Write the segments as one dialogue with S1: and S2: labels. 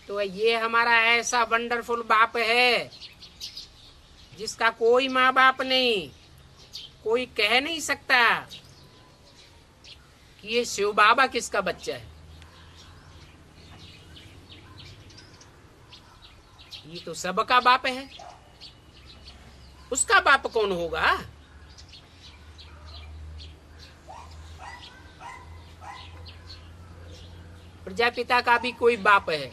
S1: तो ये हमारा ऐसा वंडरफुल बाप है जिसका कोई माँ बाप नहीं, कोई कह नहीं सकता कि ये शिव बाबा किसका बच्चा है। ये तो सबका बाप है, उसका बाप कौन होगा? प्रजापिता का भी कोई बाप है,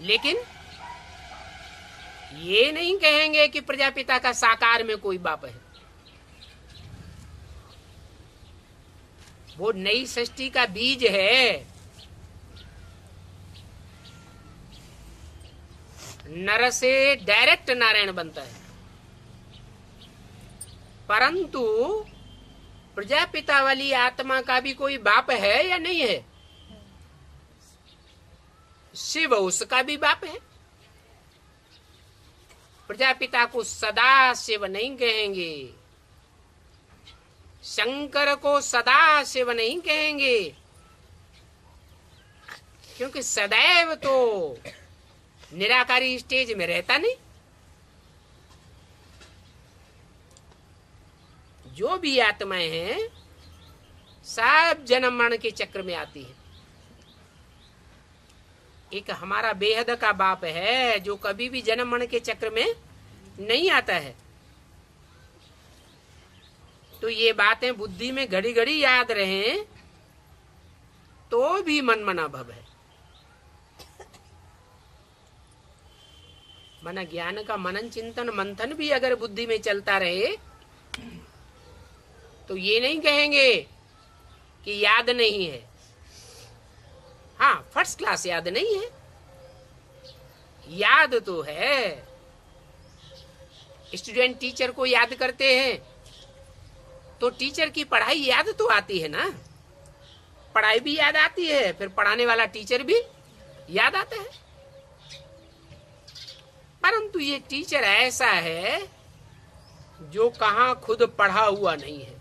S1: लेकिन ये नहीं कहेंगे कि प्रजापिता का साकार में कोई बाप है। वो नई सृष्टि का बीज है। नर से डायरेक्ट नारायण बनता है, परंतु प्रजापिता वाली आत्मा का भी कोई बाप है या नहीं है? शिव उसका भी बाप है। प्रजापिता को सदा शिव नहीं कहेंगे, शंकर को सदा शिव नहीं कहेंगे, क्योंकि सदैव तो निराकारी स्टेज में रहता नहीं। जो भी आत्माएं हैं सब जन्म मरण के चक्र में आती है। एक हमारा बेहद का बाप है जो कभी भी जन्म मरण के चक्र में नहीं आता है। तो ये बातें बुद्धि में घड़ी घड़ी याद रहें तो भी मन मना भव है। मना ज्ञान का मनन चिंतन मंथन भी अगर बुद्धि में चलता रहे तो ये नहीं कहेंगे कि याद नहीं है। हाँ, फर्स्ट क्लास याद नहीं है, याद तो है। स्टूडेंट टीचर को याद करते हैं तो टीचर की पढ़ाई याद तो आती है ना, पढ़ाई भी याद आती है, फिर पढ़ाने वाला टीचर भी याद आता है। परंतु ये टीचर ऐसा है जो कहां खुद पढ़ा हुआ नहीं है,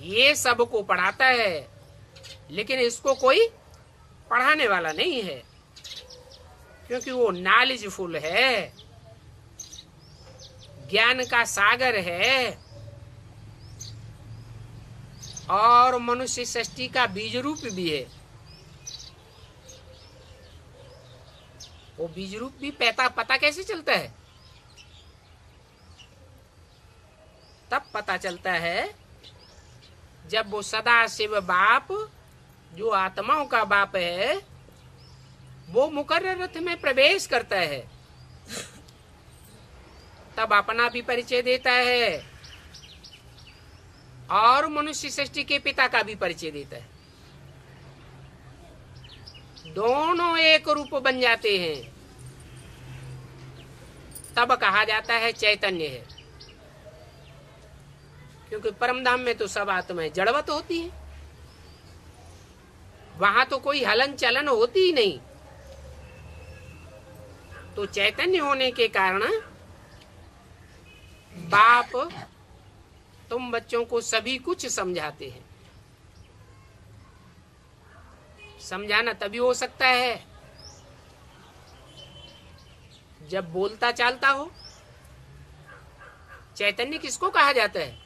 S1: ये सबको पढ़ाता है लेकिन इसको कोई पढ़ाने वाला नहीं है, क्योंकि वो नॉलेजफुल है, ज्ञान का सागर है और मनुष्य सृष्टि का बीज रूप भी है। वो बीज रूप भी पता कैसे चलता है? तब पता चलता है जब वो सदा शिव बाप जो आत्माओं का बाप है वो मुकर्रर रथ में प्रवेश करता है, तब अपना भी परिचय देता है और मनुष्य सृष्टि के पिता का भी परिचय देता है। दोनों एक रूप बन जाते हैं, तब कहा जाता है चैतन्य है। क्योंकि परमधाम में तो सब आत्माएं जड़वत होती है, वहां तो कोई हलन चलन होती ही नहीं। तो चैतन्य होने के कारण बाप तुम बच्चों को सभी कुछ समझाते हैं। समझाना तभी हो सकता है जब बोलता चालता हो। चैतन्य किसको कहा जाता है?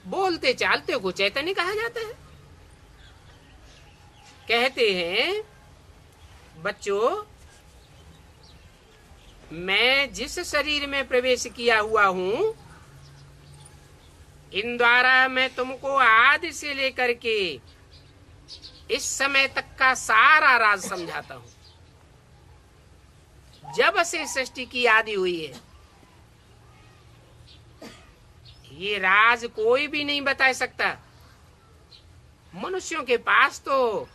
S1: बोलते चालते को चैतन्य कहा जाता है। कहते हैं बच्चों, मैं जिस शरीर में प्रवेश किया हुआ हूं, इन द्वारा मैं तुमको आदि से लेकर के इस समय तक का सारा राज समझाता हूं। जब से सृष्टि की आदि हुई है, ये राज कोई भी नहीं बता सकता। मनुष्यों के पास तो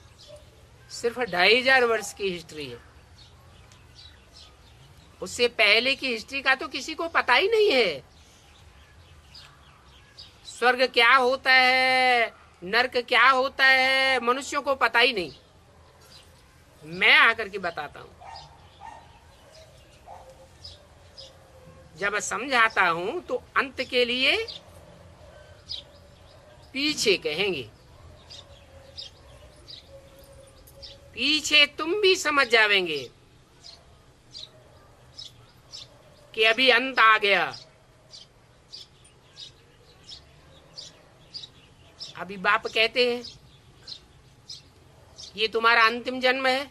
S1: सिर्फ 2500 वर्ष की हिस्ट्री है, उससे पहले की हिस्ट्री का तो किसी को पता ही नहीं है। स्वर्ग क्या होता है, नरक क्या होता है, मनुष्यों को पता ही नहीं। मैं आकर के बताता हूं। जब समझाता हूं तो अंत के लिए पीछे कहेंगे। पीछे तुम भी समझ जावेंगे कि अभी अंत आ गया, अभी बाप कहते हैं ये तुम्हारा अंतिम जन्म है।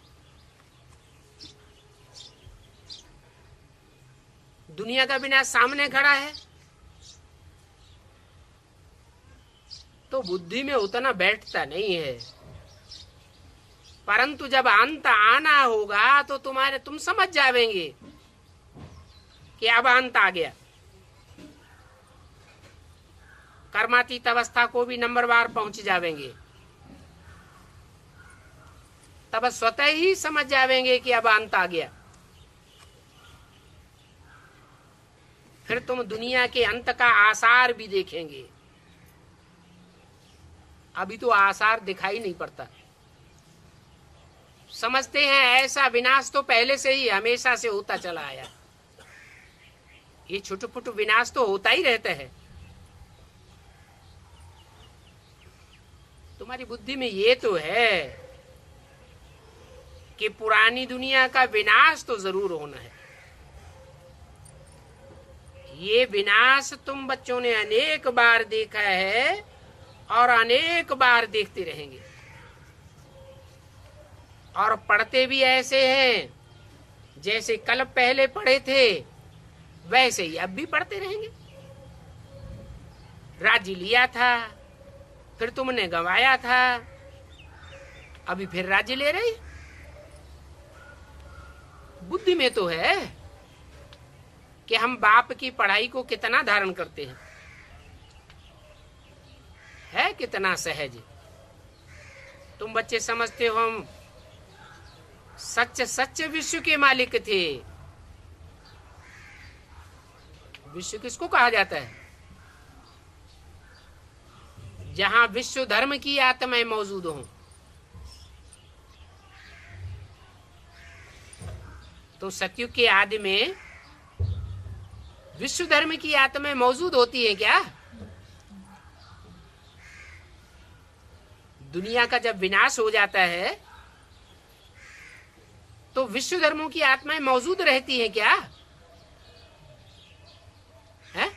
S1: दुनिया का विनाश सामने खड़ा है, तो बुद्धि में उतना बैठता नहीं है। परंतु जब अंत आना होगा तो तुम समझ जावेंगे कि अब अंत आ गया। कर्मातीत अवस्था को भी नंबरवार पहुंच जावेंगे, तब स्वतः ही समझ जावेंगे कि अब अंत आ गया। फिर तुम दुनिया के अंत का आसार भी देखेंगे। अभी तो आसार दिखाई नहीं पड़ता। समझते हैं ऐसा विनाश तो पहले से ही हमेशा से होता चला आया। ये छोटे छोटे विनाश तो होता ही रहता है। तुम्हारी बुद्धि में ये तो है कि पुरानी दुनिया का विनाश तो जरूर होना है। ये विनाश तुम बच्चों ने अनेक बार देखा है और अनेक बार देखते रहेंगे, और पढ़ते भी ऐसे हैं जैसे कल पहले पढ़े थे वैसे ही अब भी पढ़ते रहेंगे। राज्य लिया था, फिर तुमने गंवाया था, अभी फिर राज्य ले रहे। बुद्धि में तो है कि हम बाप की पढ़ाई को कितना धारण करते हैं, है कितना सहज। तुम बच्चे समझते हो हम सच्चे सच्चे विश्व के मालिक थे। विश्व किसको कहा जाता है? जहां विश्व धर्म की आत्माएं मौजूद हों। तो सतयुग के आदि में विश्व धर्म की आत्माएं मौजूद होती है क्या? दुनिया का जब विनाश हो जाता है तो विश्व धर्मों की आत्माएं मौजूद रहती हैं क्या? है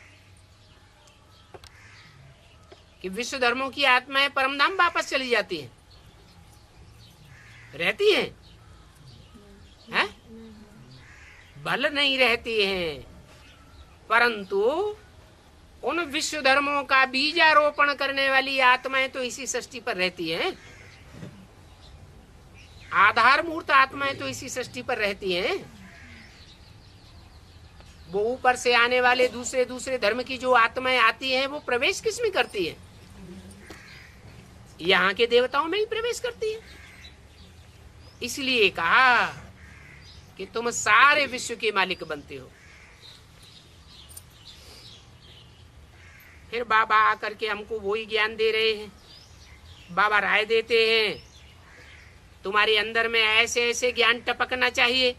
S1: कि विश्व धर्मों की आत्माएं परमधाम वापस चली जाती हैं, रहती हैं? है? भले नहीं रहती हैं, परंतु उन विश्व धर्मों का बीजारोपण करने वाली आत्माएं तो इसी सृष्टि पर रहती हैं। आधार मूर्त आत्माएं तो इसी सृष्टि पर रहती हैं। वो ऊपर से आने वाले दूसरे दूसरे धर्म की जो आत्माएं आती हैं वो प्रवेश किस में करती हैं? यहाँ के देवताओं में ही प्रवेश करती हैं। इसलिए कहा कि तुम सारे विश्व के मालिक बनते हो। फिर बाबा आकर के हमको वही ज्ञान दे रहे हैं। बाबा राय देते हैं तुम्हारे अंदर में ऐसे ऐसे ज्ञान टपकना चाहिए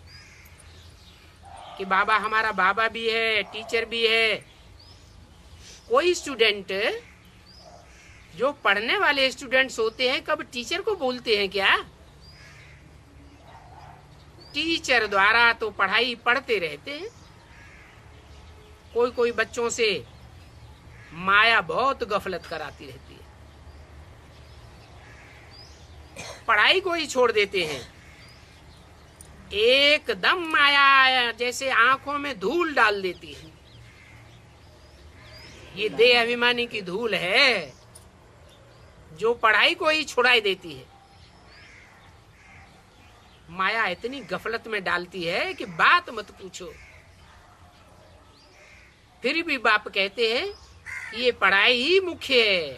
S1: कि बाबा हमारा बाबा भी है, टीचर भी है। कोई स्टूडेंट जो पढ़ने वाले स्टूडेंट्स होते हैं कब टीचर को बोलते हैं क्या? टीचर द्वारा तो पढ़ाई पढ़ते रहते हैं। कोई कोई बच्चों से माया बहुत गफलत कराती रहती है, पढ़ाई को ही छोड़ देते हैं। एकदम माया जैसे आंखों में धूल डाल देती है। ये देह अभिमानी की धूल है जो पढ़ाई को ही छुड़ाई देती है। माया इतनी गफलत में डालती है कि बात मत पूछो। फिर भी बाप कहते हैं ये पढ़ाई ही मुख्य है,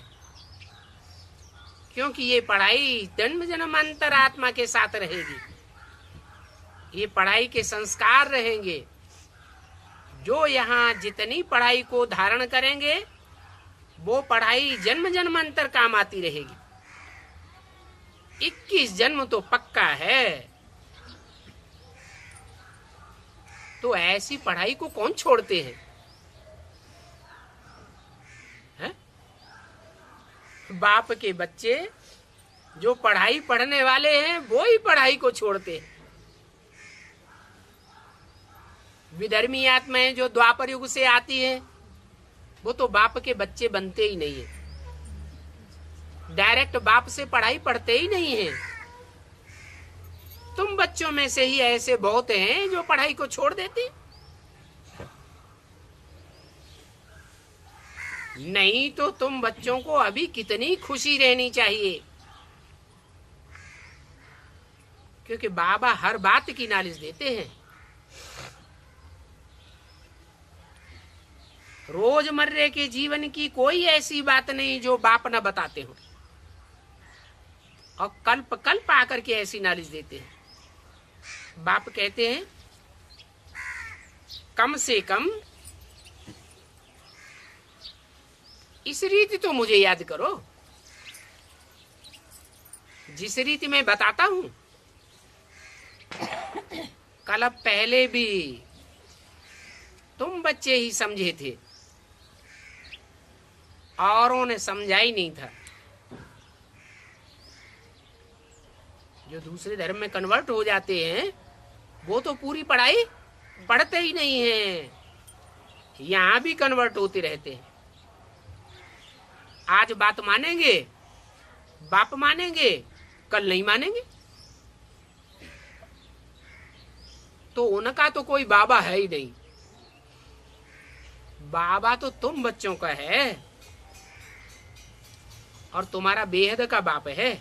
S1: क्योंकि ये पढ़ाई जन्म जन्मांतर आत्मा के साथ रहेगी। ये पढ़ाई के संस्कार रहेंगे। जो यहाँ जितनी पढ़ाई को धारण करेंगे वो पढ़ाई जन्म जन्मांतर काम आती रहेगी। 21 जन्म तो पक्का है। तो ऐसी पढ़ाई को कौन छोड़ते हैं? बाप के बच्चे जो पढ़ाई पढ़ने वाले हैं वो ही पढ़ाई को छोड़ते हैं। विधर्मी आत्माएं जो द्वापर युग से आती है वो तो बाप के बच्चे बनते ही नहीं है, डायरेक्ट बाप से पढ़ाई पढ़ते ही नहीं है। तुम बच्चों में से ही ऐसे बहुत हैं जो पढ़ाई को छोड़ देते। नहीं तो तुम बच्चों को अभी कितनी खुशी रहनी चाहिए, क्योंकि बाबा हर बात की नॉलेज देते हैं। रोजमर्रे के जीवन की कोई ऐसी बात नहीं जो बाप न बताते हो, और कल्प कल्प आकर के ऐसी नॉलेज देते हैं। बाप कहते हैं कम से कम इस रीति तो मुझे याद करो जिस रीति मैं बताता हूं। कल पहले भी तुम बच्चे ही समझे थे, औरों ने समझा ही नहीं था। जो दूसरे धर्म में कन्वर्ट हो जाते हैं वो तो पूरी पढ़ाई पढ़ते ही नहीं हैं, यहां भी कन्वर्ट होते रहते हैं। आज बात मानेंगे, बाप मानेंगे, कल नहीं मानेंगे। तो उनका तो कोई बाबा है ही नहीं, बाबा तो तुम बच्चों का है, और तुम्हारा बेहद का बाप है।